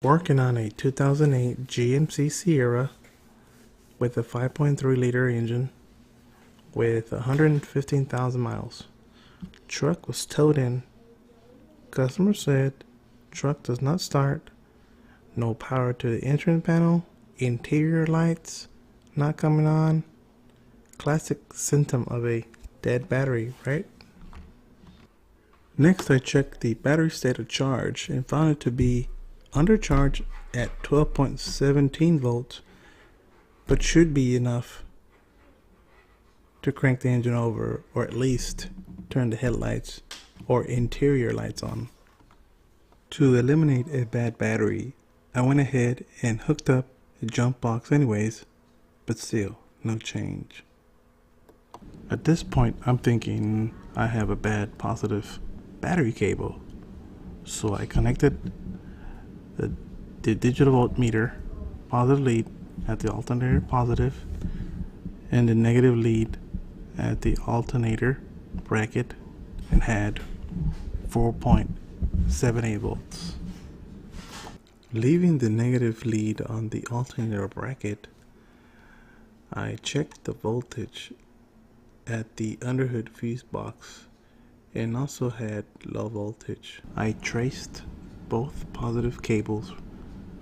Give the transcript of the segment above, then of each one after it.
Working on a 2008 GMC Sierra with a 5.3 liter engine with 115,000 miles. Truck was towed in. Customer said truck does not start, no power to the instrument panel, interior lights not coming on. Classic symptom of a dead battery, right? Next, I checked the battery state of charge and found it to be undercharged at 12.17 volts, but should be enough to crank the engine over, or at least turn the headlights or interior lights on. To eliminate a bad battery, I went ahead and hooked up a jump box anyways, but still no change. At this point, I'm thinking I have a bad positive battery cable, so I connected the digital voltmeter positive lead at the alternator positive and the negative lead at the alternator bracket, and had 4.78 volts. Leaving the negative lead on the alternator bracket, I checked the voltage at the underhood fuse box and also had low voltage. I traced both positive cables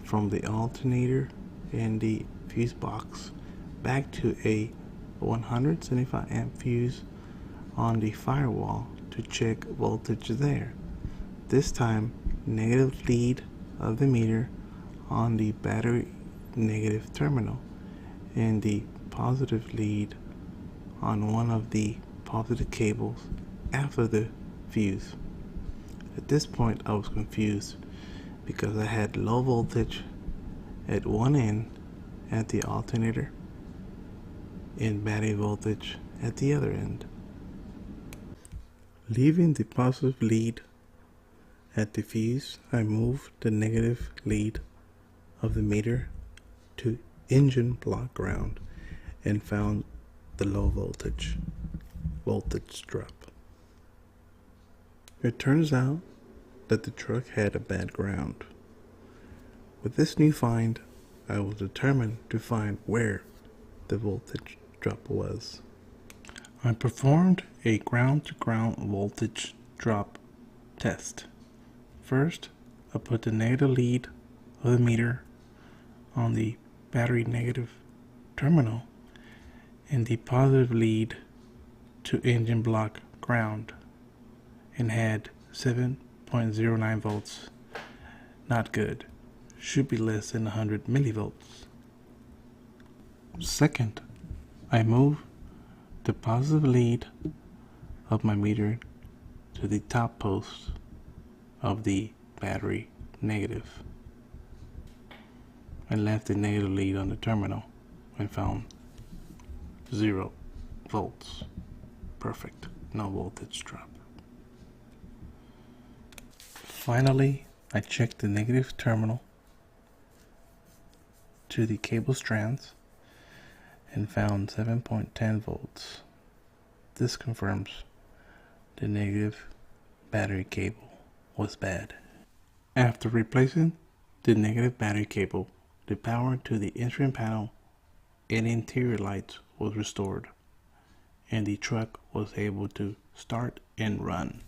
from the alternator and the fuse box back to a 175 amp fuse on the firewall to check voltage there. This time, negative lead of the meter on the battery negative terminal and the positive lead on one of the positive cables after the fuse. At this point, I was confused because I had low voltage at one end at the alternator and battery voltage at the other end. Leaving the positive lead at the fuse, I moved the negative lead of the meter to engine block ground and found the low voltage drop. It turns out that the truck had a bad ground. With this new find, I was determined to find where the voltage drop was. I performed a ground-to-ground voltage drop test. First, I put the negative lead of the meter on the battery negative terminal and the positive lead to engine block ground and had 7.09 volts. Not good. Should be less than 100 millivolts. Second, I moved the positive lead of my meter to the top post of the battery negative and left the negative lead on the terminal and found 0 volts. Perfect. No voltage drop. Finally, I checked the negative terminal to the cable strands and found 7.10 volts. This confirms the negative battery cable was bad. After replacing the negative battery cable, the power to the instrument panel and interior lights was restored, and the truck was able to start and run.